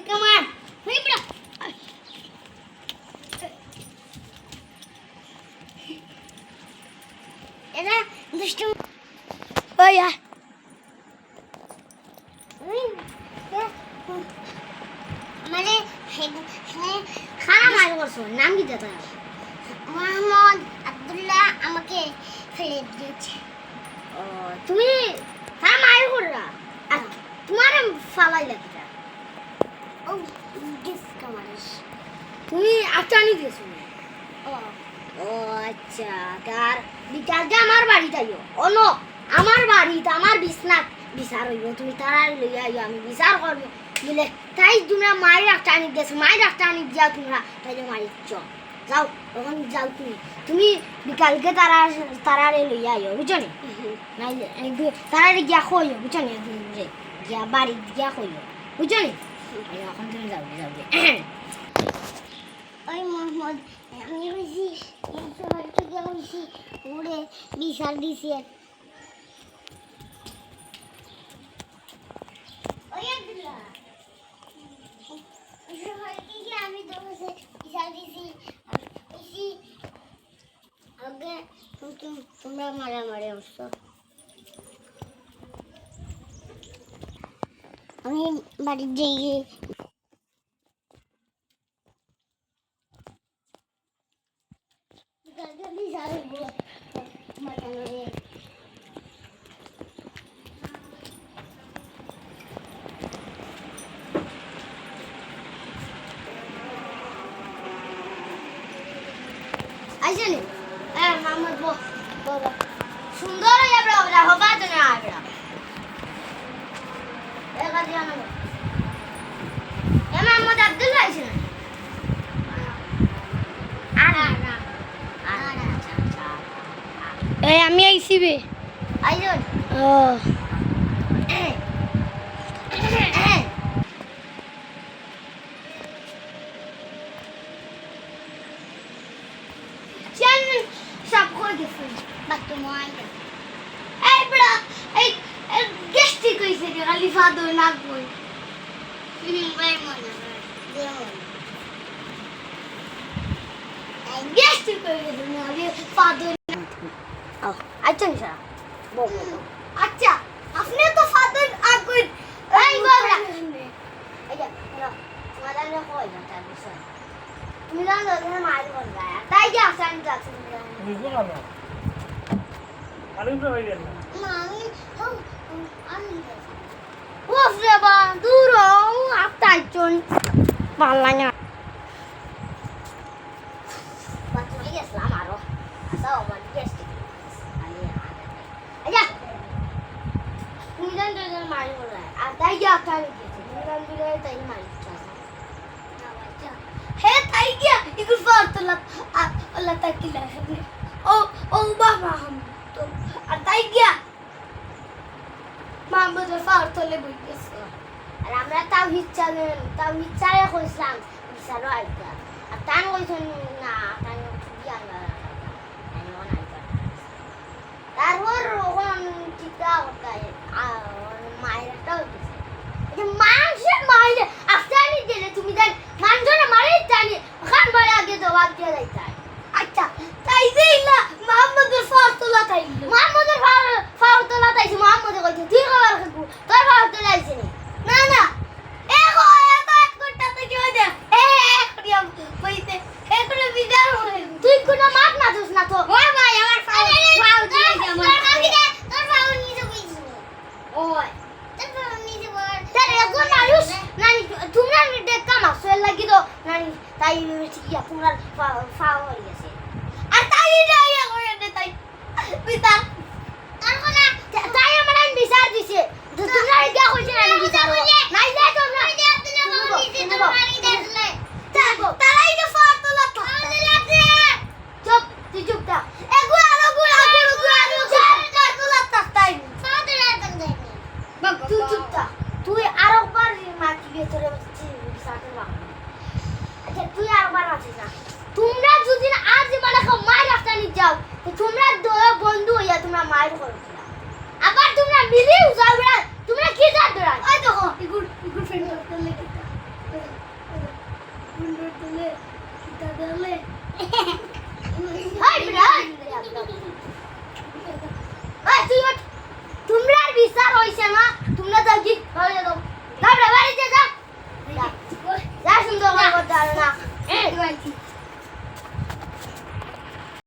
কামার হই বড় এরা দুষ্টু ওয়া মানে খানা মার করছো নাম কি দাদা মোহাম্মদ আব্দুল্লাহ আমাকে ফেলে দিয়েছে ও তুমি খানা মার করলা আর তোমার ফালাই লাগা ও ডিস কামারিস তুমি আচানি দিয়েছো ও ও আচ্ছা তার বিকালকে আমার বাড়িতে আইও অন আমার বাড়িতে আমার বিছনা বিচার হইব তুমি তারাই লইয়া আইও আমি বিচার করব বলে তাই তোমরা মায়ের একটা আনি দিয়েছো মায়ের একটা আনি দিয়া তোমরা তাই মারিচ্ছ যাও তখন যাও তুমি বিকালকে তারারে লইয়া আইও বুঝছো নি নাইলে তারারে গিয়া খইও বুঝছো নি গিয়া বাড়ি গিয়া খইও বুঝছো নি এখন তুমি যাও যাও ওই মোহাম্মদ আমি হইছি এই শহর থেকে হইছি ওরে বিচার দিছে ওই আব্দুল্লাহ শহর থেকে আমি তোমাকে বিচার দিছি হইছি আগে তোমরা মারামারি করছো আমি বাড়ি যাই আইজনে মোহাম্মদ বাবা সুন্দর হয়ে যাবে হবা তো না আবরা একা দিয়া না মোহাম্মদ আব্দুল্লাহ আইছেন এই আমি আইছি বে আইজন ও চান সব করে গেছে বাট তো মাইয়া এই বড় এই গেস্টি কইছে যে খালি ফাদো না কই ভাই মনে এই গেস্টি কইছে না যে ফাদো আচ্ছা নিশা আচ্ছা আপনি তো ফাদার আগুন এই বাবা এই যা মাদার না কই না তার বিষয় তুমি জানো তুমি মার বল গায়া তাই কি আসান যাচ্ছে তুমি বলো না আলু তো হই গেল না আমি আমি ও ফ্রেবা দূর আপতাই চন পাল্লাኛ বাচ্চা ইসলাম আরো আসা আমার গেস্ট আচ্ছা তুমি জান তো মারি বল আর তাই কি আপতাই গেছে তুমি জান দিলে তাই মারি হে তাই গিয়া ইগুর ফারতলা আল্লাহ তাকিলা ও বাবা হাম তো আর তাই গিয়া মাহমুদের ফারতলে বই গেছে আর আমরা তাও ইচ্ছারে কইছিলাম বিচারও আইতা আর তান কইছেন না তান গিয়া না তারপর ওখান চিন্তা করতে মায়েরটাও গেছে মানুষের মাইলে আফতানি দিলে তুমি জান মানুষের মারে জানি খান বাড়ি আগে জবাব দিয়ে যাইতা আচ্ছা তাই দেই না মোহাম্মদের ফারতলা তাই মোহাম্মদের ফারতলা তাইছে মোহাম্মদে কইছে তুই খবর রাখবো তোর ফারতলা আইছে না না এগো এত এক ঘন্টা থেকে হইছে করিয়া কইতে একরে বিদার হই তুই কোন মাপ না দোস না তো ওই ভাই আমার ফাউ দিয়ে আমার তোর কাকি দে তোর ফাউ নিতে কইছিস ওই তোর নিতে বল তারে কোন আয়ুষ নানি তোমরা দেখা মাসে লাগি তো নানি তাই কি তোমরা ফাউ হই গেছে আর তাই যাইয়া করে দে তাই পিতা আর কোনা তাই আমার বিচার দিছে তোমরা কি কইছ না বিচার নাই দে তোমরা তোমরা মারি দেছলে তারাই তো ফাতলা তো চুপ তুই চুপ থাক এগু আলো ফাতলা তাই ফাতলা তাই বাবা তুই চুপ থাক তুই আরেকবার মাটি ভেতরে বিচারতে না আচ্ছা তুই আরেকবার আছিস না তোমরা যদি আজ মানে মায়ের রাস্তা নিয়ে যাও তো তোমরা বন্ধু হইয়া তোমরা মায়ের করছিল আবার তোমরা মিলেও যাও তোমরা কি যা দৌড়াও ওই দেখো ইগুর ফ্রেন্ড করতে লেগে এই বিরাট এই তুই তোমরা বিচার হইছে না তোমরা তো গিট হয়ে দাও বাড়িতে যাও